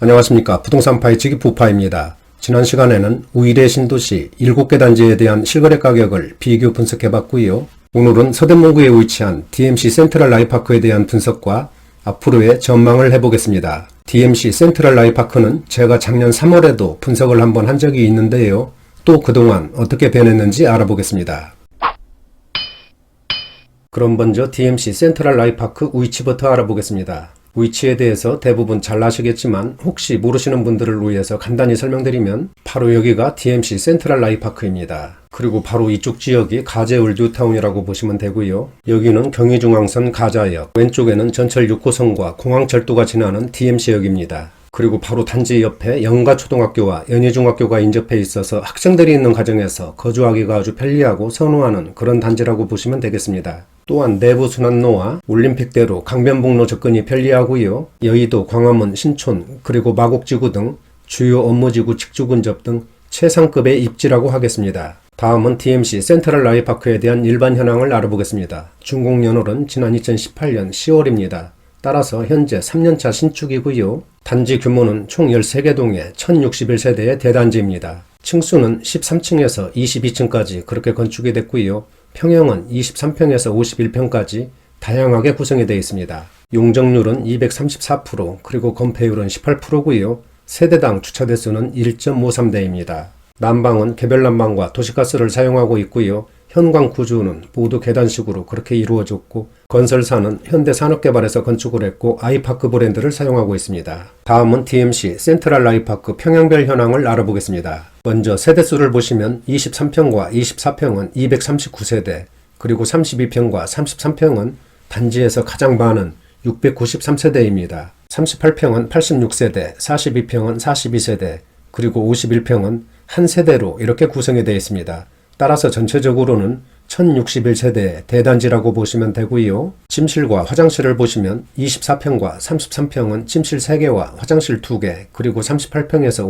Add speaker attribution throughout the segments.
Speaker 1: 안녕하십니까. 부동산 파헤치기 부파입니다. 지난 시간에는 우일의 신도시 7개 단지에 대한 실거래 가격을 비교 분석해봤고요. 오늘은 서대문구에 위치한 DMC 센트럴 라이파크에 대한 분석과 앞으로의 전망을 해보겠습니다. DMC 센트럴 라이파크는 제가 작년 3월에도 분석을 한번 한 적이 있는데요. 또 그동안 어떻게 변했는지 알아보겠습니다. 그럼 먼저 DMC 센트럴 라이파크 위치부터 알아보겠습니다. 위치에 대해서 대부분 잘 아시겠지만 혹시 모르시는 분들을 위해서 간단히 설명드리면 바로 여기가 DMC 센트럴 라이파크입니다. 그리고 바로 이쪽 지역이 가재울 뉴타운이라고 보시면 되고요. 여기는 경의중앙선 가자역, 왼쪽에는 전철 6호선과 공항철도가 지나는 DMC역입니다. 그리고 바로 단지 옆에 영가초등학교와 연희중학교가 인접해 있어서 학생들이 있는 가정에서 거주하기가 아주 편리하고 선호하는 그런 단지라고 보시면 되겠습니다. 또한 내부 순환로와 올림픽대로 강변북로 접근이 편리하고요. 여의도, 광화문, 신촌, 그리고 마곡지구 등 주요 업무지구 직주 근접 등 최상급의 입지라고 하겠습니다. 다음은 DMC 센트럴 라이파크에 대한 일반 현황을 알아보겠습니다. 준공연월은 지난 2018년 10월입니다. 따라서 현재 3년차 신축이고요. 단지 규모는 총 13개 동의 1061세대의 대단지입니다. 층수는 13층에서 22층까지 그렇게 건축이 됐고요. 평형은 23평에서 51평까지 다양하게 구성이 되어 있습니다. 용적률은 234%, 그리고 건폐율은 18%고요. 세대당 주차 대수는 1.53대입니다. 난방은 개별 난방과 도시가스를 사용하고 있고요. 현관 구조는 모두 계단식으로 그렇게 이루어졌고, 건설사는 현대산업개발에서 건축을 했고 아이파크 브랜드를 사용하고 있습니다. 다음은 DMC 센트럴 라이파크 평형별 현황을 알아보겠습니다. 먼저 세대수를 보시면 23평과 24평은 239세대, 그리고 32평과 33평은 단지에서 가장 많은 693세대입니다. 38평은 86세대, 42평은 42세대, 그리고 51평은 한 세대로 이렇게 구성이 되어 있습니다. 따라서 전체적으로는 1061세대의 대단지라고 보시면 되고요. 침실과 화장실을 보시면 24평과 33평은 침실 3개와 화장실 2개, 그리고 38평에서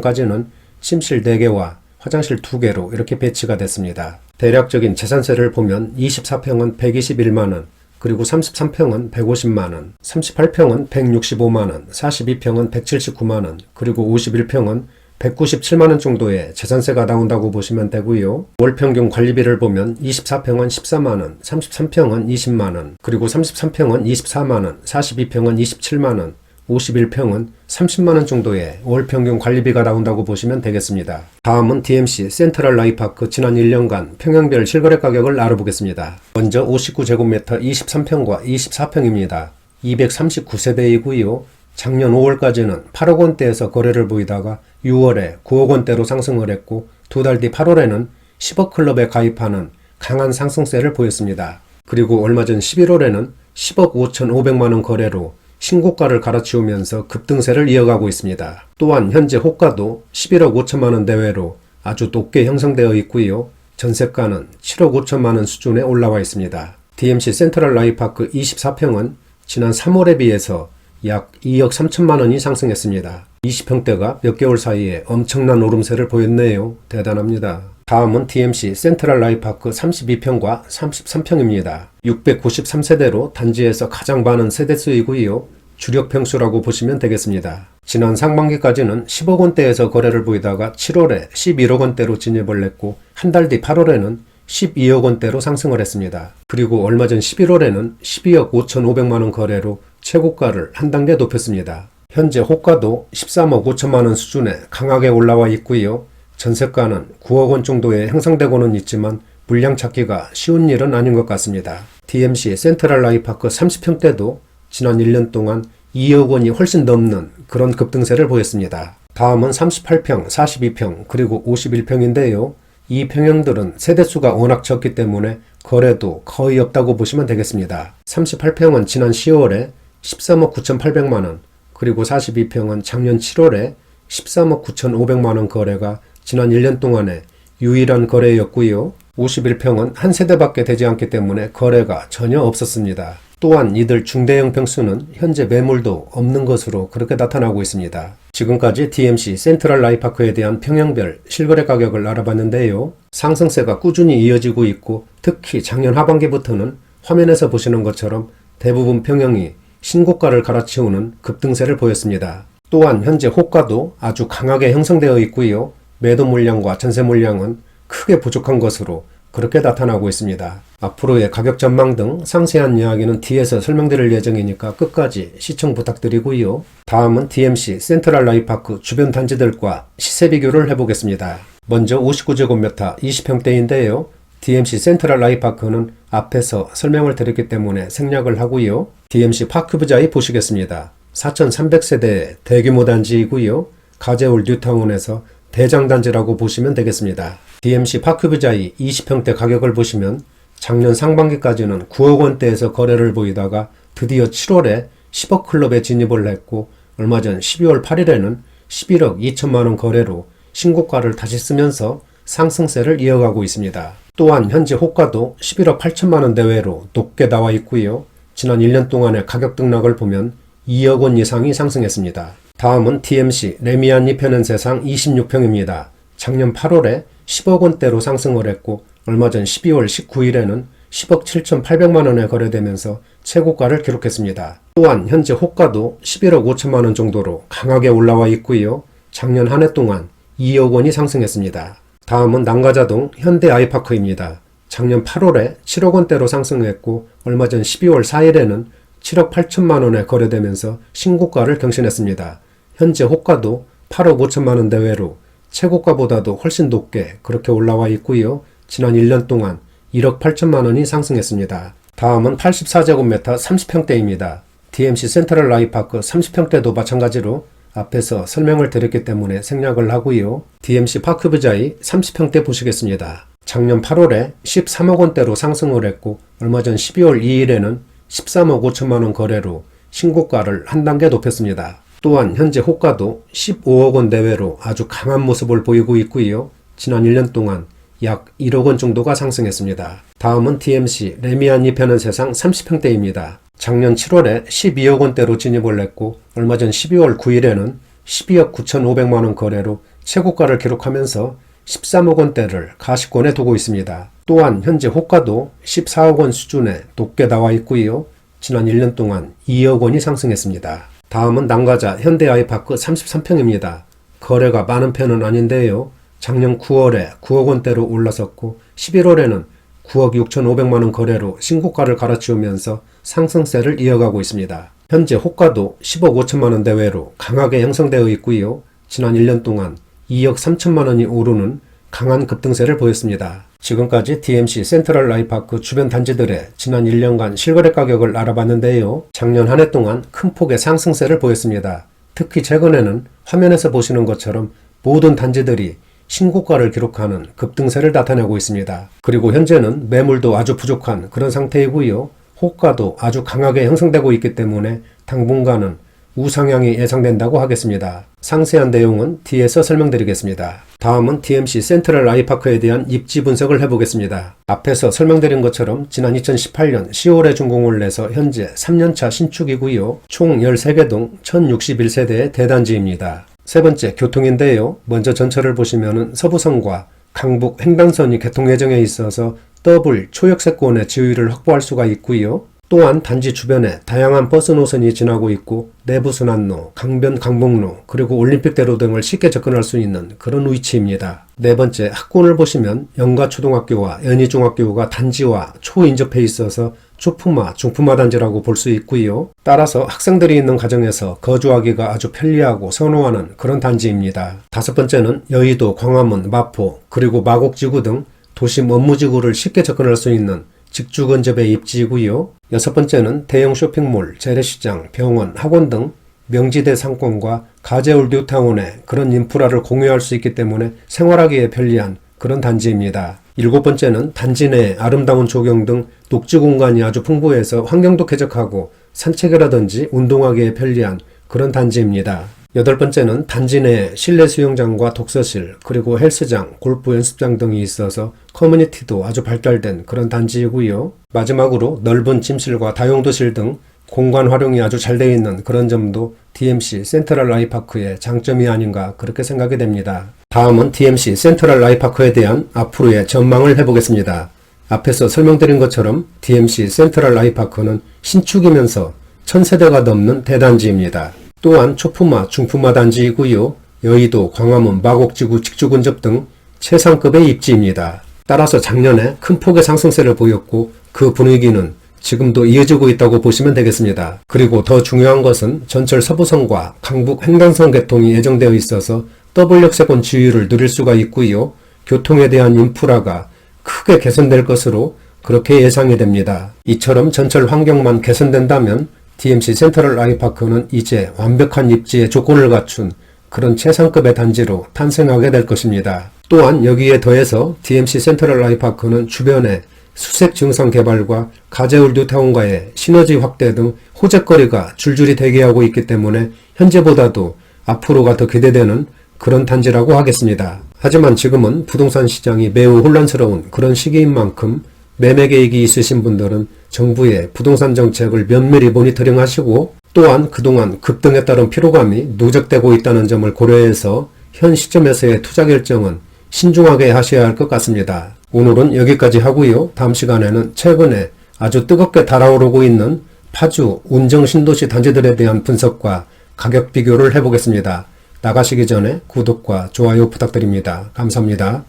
Speaker 1: 51평까지는 침실 4개와 화장실 2개로 이렇게 배치가 됐습니다. 대략적인 재산세를 보면 24평은 121만원, 그리고 33평은 150만원, 38평은 165만원, 42평은 179만원, 그리고 51평은 197만원 정도의 재산세가 나온다고 보시면 되고요. 월평균 관리비를 보면 24평은 14만원, 33평은 20만원, 그리고 33평은 24만원, 42평은 27만원, 51평은 30만원 정도의 월평균 관리비가 나온다고 보시면 되겠습니다. 다음은 DMC 센트럴 라이파크 지난 1년간 평형별 실거래 가격을 알아보겠습니다. 먼저 59제곱미터 23평과 24평입니다. 239세대이고요. 작년 5월까지는 8억 원대에서 거래를 보이다가 6월에 9억 원대로 상승을 했고, 두 달 뒤 8월에는 10억 클럽에 가입하는 강한 상승세를 보였습니다. 그리고 얼마 전 11월에는 10억 5,500만원 거래로 신고가를 갈아치우면서 급등세를 이어가고 있습니다. 또한 현재 호가도 11억 5천만원 대외로 아주 높게 형성되어 있고요. 전세가는 7억 5천만원 수준에 올라와 있습니다. DMC 센트럴 라이파크 24평은 지난 3월에 비해서 약 2억 3천만원이 상승했습니다. 20평대가 몇 개월 사이에 엄청난 오름세를 보였네요. 대단합니다. 다음은 DMC 센트럴 라이파크 32평과 33평입니다. 693세대로 단지에서 가장 많은 세대수이고요. 주력 평수라고 보시면 되겠습니다. 지난 상반기까지는 10억 원대에서 거래를 보이다가 7월에 11억 원대로 진입을 했고, 한 달 뒤 8월에는 12억 원대로 상승을 했습니다. 그리고 얼마 전 11월에는 12억 5,500만원 거래로 최고가를 한 단계 높였습니다. 현재 호가도 13억 5천만원 수준에 강하게 올라와 있고요. 전세가는 9억 원 정도에 형성되고는 있지만 물량 찾기가 쉬운 일은 아닌 것 같습니다. DMC 센트럴 라이파크 30평대도 지난 1년 동안 2억 원이 훨씬 넘는 그런 급등세를 보였습니다. 다음은 38평, 42평, 그리고 51평인데요. 이 평형들은 세대수가 워낙 적기 때문에 거래도 거의 없다고 보시면 되겠습니다. 38평은 지난 10월에 13억 9,800만원, 그리고 42평은 작년 7월에 13억 9,500만원 거래가 지난 1년 동안에 유일한 거래였고요. 51평은 한 세대밖에 되지 않기 때문에 거래가 전혀 없었습니다. 또한 이들 중대형 평수는 현재 매물도 없는 것으로 그렇게 나타나고 있습니다. 지금까지 DMC 센트럴 라이파크에 대한 평형별 실거래 가격을 알아봤는데요. 상승세가 꾸준히 이어지고 있고, 특히 작년 하반기부터는 화면에서 보시는 것처럼 대부분 평형이 신고가를 갈아치우는 급등세를 보였습니다. 또한 현재 호가도 아주 강하게 형성되어 있고요. 매도 물량과 전세 물량은 크게 부족한 것으로 그렇게 나타나고 있습니다. 앞으로의 가격 전망 등 상세한 이야기는 뒤에서 설명드릴 예정이니까 끝까지 시청 부탁드리고요. 다음은 DMC 센트럴 라이파크 주변 단지들과 시세 비교를 해보겠습니다. 먼저 59제곱미터 20평대인데요. DMC 센트럴 라이파크는 앞에서 설명을 드렸기 때문에 생략을 하고요. DMC 파크부자이 보시겠습니다. 4,300세대의 대규모 단지이고요. 가제울 뉴타운에서 대장단지라고 보시면 되겠습니다. DMC 파크부자이 20평대 가격을 보시면 작년 상반기까지는 9억 원대에서 거래를 보이다가 드디어 7월에 10억 클럽에 진입을 했고 얼마 전 12월 8일에는 11억 2천만 원 거래로 신고가를 다시 쓰면서 상승세를 이어가고 있습니다. 또한 현재 호가도 11억 8천만 원 대외로 높게 나와 있고요. 지난 1년 동안의 가격 등락을 보면 2억 원 이상이 상승했습니다. 다음은 DMC 레미안 편현세상 26평입니다. 작년 8월에 10억 원대로 상승을 했고 얼마 전 12월 19일에는 10억 7,800만 원에 거래되면서 최고가를 기록했습니다. 또한 현재 호가도 11억 5천만 원 정도로 강하게 올라와 있고요. 작년 한 해 동안 2억 원이 상승했습니다. 다음은 난가자동 현대 아이파크입니다. 작년 8월에 7억 원대로 상승했고 얼마 전 12월 4일에는 7억 8천만 원에 거래되면서 신고가를 경신했습니다. 현재 호가도 8억 5천만 원 대외로 최고가보다도 훨씬 높게 그렇게 올라와 있고요. 지난 1년 동안 1억 8천만 원이 상승했습니다. 다음은 84제곱미터 30평대입니다. DMC 센트럴 라이파크 30평대도 마찬가지로 앞에서 설명을 드렸기 때문에 생략을 하고요. DMC 파크부자이 30평대 보시겠습니다. 작년 8월에 13억 원대로 상승을 했고 얼마 전 12월 2일에는 13억 5천만 원 거래로 신고가를 한 단계 높였습니다. 또한 현재 호가도 15억 원 내외로 아주 강한 모습을 보이고 있고요. 지난 1년 동안 약 1억 원 정도가 상승했습니다. 다음은 DMC 레미안 편현세상 30평대입니다. 작년 7월에 12억 원대로 진입을 했고 얼마 전 12월 9일에는 12억 9,500만 원 거래로 최고가를 기록하면서 13억 원대를 가시권에 두고 있습니다. 또한 현재 호가도 14억 원 수준에 높게 나와 있고요. 지난 1년 동안 2억 원이 상승했습니다. 다음은 난가자 현대 아이파크 33평입니다. 거래가 많은 편은 아닌데요. 작년 9월에 9억 원대로 올라섰고 11월에는 9억 6,500만 원 거래로 신고가를 갈아치우면서 상승세를 이어가고 있습니다. 현재 호가도 10억 5천만 원 대외로 강하게 형성되어 있고요. 지난 1년 동안 2억 3천만 원이 오르는 강한 급등세를 보였습니다. 지금까지 DMC 센트럴 라이파크 주변 단지들의 지난 1년간 실거래 가격을 알아봤는데요. 작년 한 해 동안 큰 폭의 상승세를 보였습니다. 특히 최근에는 화면에서 보시는 것처럼 모든 단지들이 신고가를 기록하는 급등세를 나타내고 있습니다. 그리고 현재는 매물도 아주 부족한 그런 상태이고요. 호가도 아주 강하게 형성되고 있기 때문에 당분간은 우상향이 예상된다고 하겠습니다. 상세한 내용은 뒤에서 설명드리겠습니다. 다음은 DMC 센트럴 라이파크에 대한 입지 분석을 해보겠습니다. 앞에서 설명드린 것처럼 지난 2018년 10월에 준공을 내서 현재 3년차 신축이고요. 총 13개동 1061세대의 대단지입니다. 세 번째 교통인데요. 먼저 전철을 보시면 서부선과 강북 횡단선이 개통 예정에 있어서 더블 초역세권의 지위를 확보할 수가 있고요. 또한 단지 주변에 다양한 버스 노선이 지나고 있고 내부순환로, 강변 강북로, 그리고 올림픽대로 등을 쉽게 접근할 수 있는 그런 위치입니다. 네 번째 학군을 보시면 영가초등학교와 연희중학교가 단지와 초인접해 있어서 초품화, 중품화 단지라고 볼 수 있고요. 따라서 학생들이 있는 가정에서 거주하기가 아주 편리하고 선호하는 그런 단지입니다. 다섯 번째는 여의도, 광화문, 마포, 그리고 마곡지구 등 도심 업무지구를 쉽게 접근할 수 있는 직주 근접의 입지이고요. 여섯 번째는 대형 쇼핑몰, 재래시장, 병원, 학원 등 명지대 상권과 가제울 뉴타운의 그런 인프라를 공유할 수 있기 때문에 생활하기에 편리한 그런 단지입니다. 일곱 번째는 단지 내 아름다운 조경 등 녹지 공간이 아주 풍부해서 환경도 쾌적하고 산책이라든지 운동하기에 편리한 그런 단지입니다. 여덟 번째는 단지 내에 실내 수영장과 독서실, 그리고 헬스장, 골프 연습장 등이 있어서 커뮤니티도 아주 발달된 그런 단지이고요. 마지막으로 넓은 침실과 다용도실 등 공간 활용이 아주 잘 되어 있는 그런 점도 DMC 센트럴 라이파크의 장점이 아닌가 그렇게 생각이 됩니다. 다음은 DMC 센트럴 라이파크에 대한 앞으로의 전망을 해보겠습니다. 앞에서 설명드린 것처럼 DMC 센트럴 라이파크는 신축이면서 1000세대가 넘는 대단지입니다. 또한 초품화, 중품화 단지이고요. 여의도, 광화문, 마곡지구, 직주근접 등 최상급의 입지입니다. 따라서 작년에 큰 폭의 상승세를 보였고 그 분위기는 지금도 이어지고 있다고 보시면 되겠습니다. 그리고 더 중요한 것은 전철 서부선과 강북 횡단선 개통이 예정되어 있어서 더블 역세권 지위를 누릴 수가 있고요. 교통에 대한 인프라가 크게 개선될 것으로 그렇게 예상이 됩니다. 이처럼 전철 환경만 개선된다면 DMC 센트럴 아이파크는 이제 완벽한 입지의 조건을 갖춘 그런 최상급의 단지로 탄생하게 될 것입니다. 또한 여기에 더해서 DMC 센트럴 아이파크는 주변에 수색 증선 개발과 가재울 뉴타운과의 시너지 확대 등 호재거리가 줄줄이 대기하고 있기 때문에 현재보다도 앞으로가 더 기대되는 그런 단지라고 하겠습니다. 하지만 지금은 부동산 시장이 매우 혼란스러운 그런 시기인 만큼 매매 계획이 있으신 분들은 정부의 부동산 정책을 면밀히 모니터링 하시고 또한 그동안 급등에 따른 피로감이 누적되고 있다는 점을 고려해서 현 시점에서의 투자 결정은 신중하게 하셔야 할 것 같습니다. 오늘은 여기까지 하고요. 다음 시간에는 최근에 아주 뜨겁게 달아오르고 있는 파주, 운정 신도시 단지들에 대한 분석과 가격 비교를 해보겠습니다. 나가시기 전에 구독과 좋아요 부탁드립니다. 감사합니다.